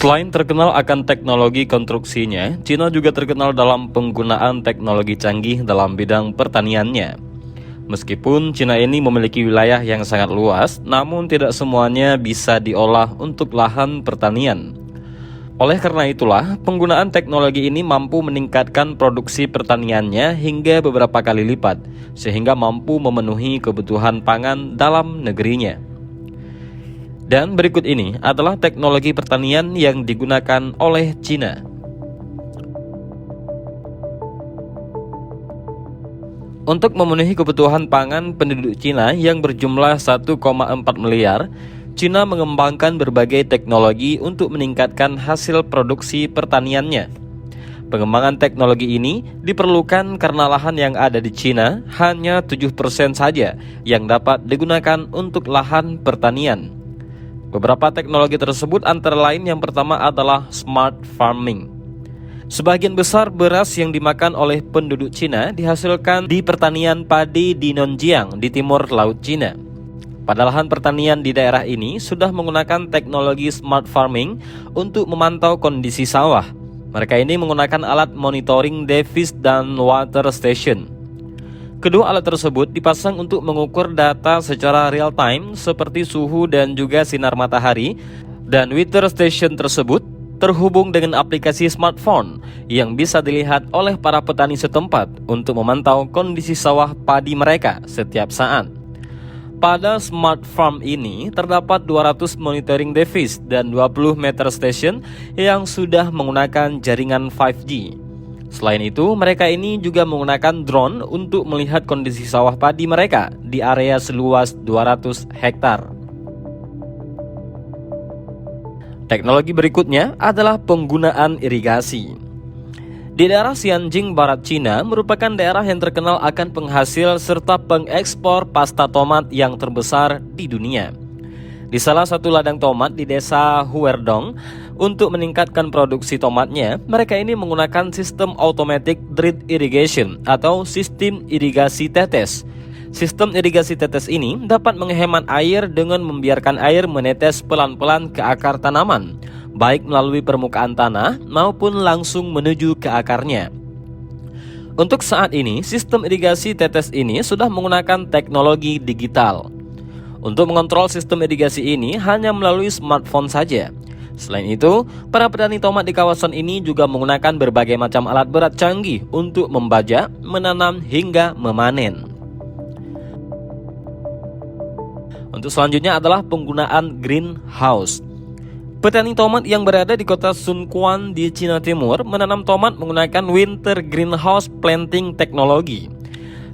Selain terkenal akan teknologi konstruksinya, Cina juga terkenal dalam penggunaan teknologi canggih dalam bidang pertaniannya. Meskipun Cina ini memiliki wilayah yang sangat luas, namun tidak semuanya bisa diolah untuk lahan pertanian. Oleh karena itulah, penggunaan teknologi ini mampu meningkatkan produksi pertaniannya hingga beberapa kali lipat, sehingga mampu memenuhi kebutuhan pangan dalam negerinya. Dan berikut ini adalah teknologi pertanian yang digunakan oleh Cina. Untuk memenuhi kebutuhan pangan penduduk Cina yang berjumlah 1,4 miliar, Cina mengembangkan berbagai teknologi untuk meningkatkan hasil produksi pertaniannya. Pengembangan teknologi ini diperlukan karena lahan yang ada di Cina hanya 7% saja yang dapat digunakan untuk lahan pertanian. Beberapa teknologi tersebut antara lain yang pertama adalah smart farming. Sebagian besar beras yang dimakan oleh penduduk Cina dihasilkan di pertanian padi di Nongjiang di timur laut Cina. Pada lahan pertanian di daerah ini sudah menggunakan teknologi smart farming untuk memantau kondisi sawah. Mereka ini menggunakan alat monitoring device dan water station. Kedua alat tersebut dipasang untuk mengukur data secara real time seperti suhu dan juga sinar matahari, dan weather station tersebut terhubung dengan aplikasi smartphone yang bisa dilihat oleh para petani setempat untuk memantau kondisi sawah padi mereka setiap saat. Pada smart farm ini terdapat 200 monitoring device dan 20 meter station yang sudah menggunakan jaringan 5G. Selain itu, mereka ini juga menggunakan drone untuk melihat kondisi sawah padi mereka di area seluas 200 hektar. Teknologi berikutnya adalah penggunaan irigasi. Di daerah Xianjing, Barat Cina merupakan daerah yang terkenal akan penghasil serta pengekspor pasta tomat yang terbesar di dunia. Di salah satu ladang tomat di desa Huerdong, untuk meningkatkan produksi tomatnya, mereka ini menggunakan sistem automatic drip irrigation atau sistem irigasi tetes. Sistem irigasi tetes ini dapat menghemat air dengan membiarkan air menetes pelan-pelan ke akar tanaman, baik melalui permukaan tanah maupun langsung menuju ke akarnya. Untuk saat ini, sistem irigasi tetes ini sudah menggunakan teknologi digital. Untuk mengontrol sistem irigasi ini hanya melalui smartphone saja. Selain itu, para petani tomat di kawasan ini juga menggunakan berbagai macam alat berat canggih untuk membajak, menanam, hingga memanen. Untuk selanjutnya adalah penggunaan greenhouse. Petani tomat yang berada di kota Sunquan di Cina Timur menanam tomat menggunakan winter greenhouse planting teknologi.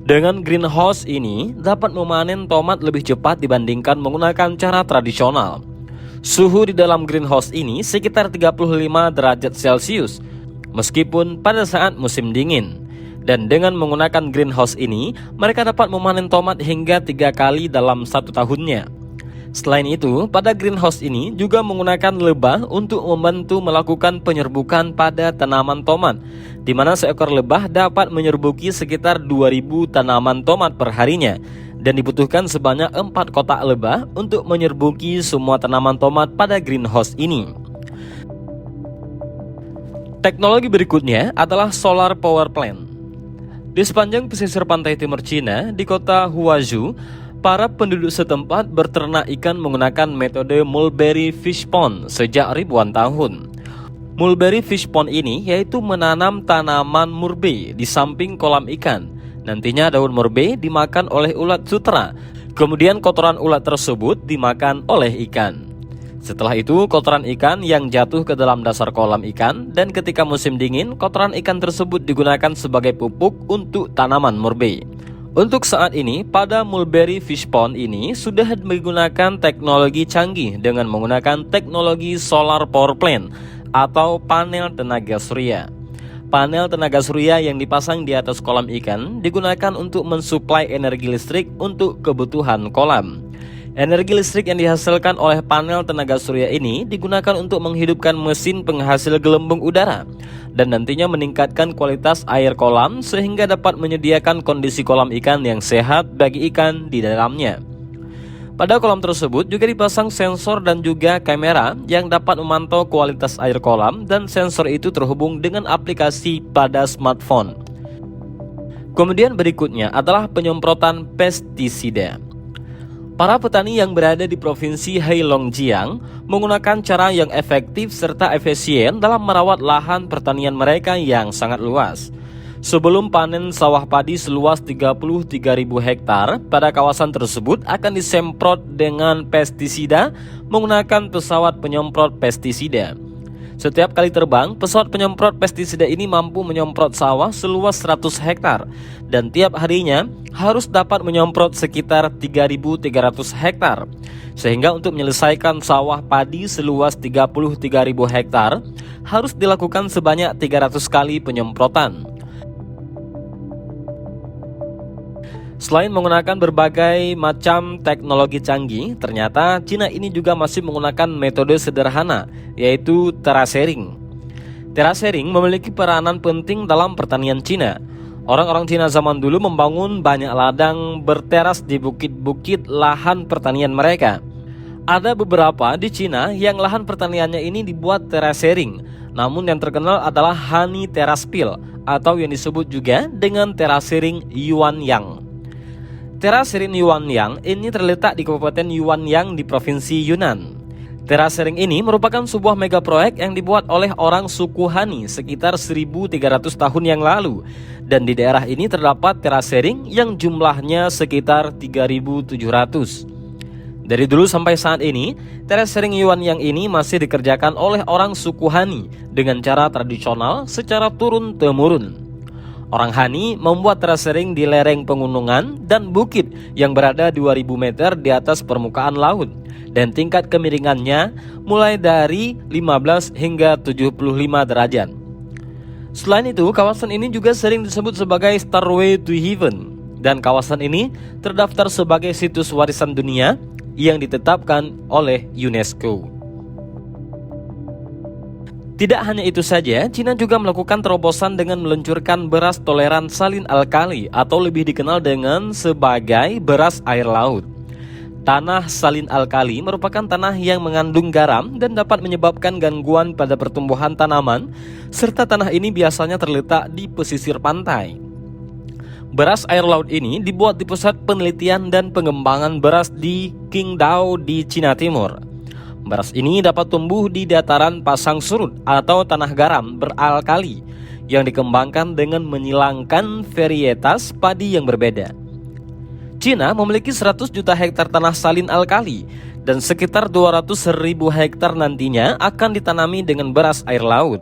Dengan greenhouse ini dapat memanen tomat lebih cepat dibandingkan menggunakan cara tradisional. Suhu di dalam greenhouse ini sekitar 35 derajat Celcius, meskipun pada saat musim dingin. Dan dengan menggunakan greenhouse ini, mereka dapat memanen tomat hingga 3 kali dalam 1 tahunnya. Selain itu, pada greenhouse ini juga menggunakan lebah untuk membantu melakukan penyerbukan pada tanaman tomat, di mana seekor lebah dapat menyerbuki sekitar 2000 tanaman tomat per harinya, dan dibutuhkan sebanyak 4 kotak lebah untuk menyerbuki semua tanaman tomat pada greenhouse ini. Teknologi berikutnya adalah solar power plant. Di sepanjang pesisir pantai timur Cina, di kota Huazhu, para penduduk setempat berternak ikan menggunakan metode mulberry fish pond sejak ribuan tahun. Mulberry fish pond ini yaitu menanam tanaman murbei di samping kolam ikan. Nantinya daun murbei dimakan oleh ulat sutera. Kemudian kotoran ulat tersebut dimakan oleh ikan. Setelah itu kotoran ikan yang jatuh ke dalam dasar kolam ikan, dan ketika musim dingin kotoran ikan tersebut digunakan sebagai pupuk untuk tanaman murbei. Untuk saat ini, pada mulberry fish pond ini sudah menggunakan teknologi canggih dengan menggunakan teknologi solar power plant atau panel tenaga surya. Panel tenaga surya yang dipasang di atas kolam ikan digunakan untuk mensuplai energi listrik untuk kebutuhan kolam. Energi listrik yang dihasilkan oleh panel tenaga surya ini digunakan untuk menghidupkan mesin penghasil gelembung udara dan nantinya meningkatkan kualitas air kolam sehingga dapat menyediakan kondisi kolam ikan yang sehat bagi ikan di dalamnya. Pada kolam tersebut juga dipasang sensor dan juga kamera yang dapat memantau kualitas air kolam, dan sensor itu terhubung dengan aplikasi pada smartphone. Kemudian berikutnya adalah penyemprotan pestisida. Para petani yang berada di Provinsi Heilongjiang menggunakan cara yang efektif serta efisien dalam merawat lahan pertanian mereka yang sangat luas. Sebelum panen sawah padi seluas 33.000 hektar, pada kawasan tersebut akan disemprot dengan pestisida menggunakan pesawat penyemprot pestisida. Setiap kali terbang, pesawat penyemprot pestisida ini mampu menyemprot sawah seluas 100 hektar, dan tiap harinya harus dapat menyemprot sekitar 3.300 hektar. Sehingga untuk menyelesaikan sawah padi seluas 33.000 hektar, harus dilakukan sebanyak 300 kali penyemprotan. Selain menggunakan berbagai macam teknologi canggih, ternyata Cina ini juga masih menggunakan metode sederhana, yaitu terasering. Terasering memiliki peranan penting dalam pertanian Cina. Orang-orang Cina zaman dulu membangun banyak ladang berteras di bukit-bukit lahan pertanian mereka. Ada beberapa di Cina yang lahan pertaniannya ini dibuat terasering, namun yang terkenal adalah Honey Terraspil atau yang disebut juga dengan terasering Yuanyang. Terasering Yuanyang ini terletak di Kabupaten Yuanyang di Provinsi Yunnan. Terasering ini merupakan sebuah mega proyek yang dibuat oleh orang suku Han sekitar 1.300 tahun yang lalu. Dan di daerah ini terdapat terasering yang jumlahnya sekitar 3.700. Dari dulu sampai saat ini, terasering Yuanyang ini masih dikerjakan oleh orang suku Han dengan cara tradisional secara turun-temurun. Orang Han membuat terasering di lereng pegunungan dan bukit yang berada 2.000 meter di atas permukaan laut, dan tingkat kemiringannya mulai dari 15 hingga 75 derajat. Selain itu, kawasan ini juga sering disebut sebagai Stairway to Heaven, dan kawasan ini terdaftar sebagai situs warisan dunia yang ditetapkan oleh UNESCO. Tidak hanya itu saja, Cina juga melakukan terobosan dengan meluncurkan beras toleran salin alkali atau lebih dikenal dengan sebagai beras air laut. Tanah salin alkali merupakan tanah yang mengandung garam dan dapat menyebabkan gangguan pada pertumbuhan tanaman, serta tanah ini biasanya terletak di pesisir pantai. Beras air laut ini dibuat di Pusat Penelitian dan Pengembangan Beras di Qingdao di Cina Timur. Beras ini dapat tumbuh di dataran pasang surut atau tanah garam beralkali yang dikembangkan dengan menyilangkan varietas padi yang berbeda. Cina memiliki 100 juta hektar tanah salin alkali dan sekitar 200.000 hektar nantinya akan ditanami dengan beras air laut.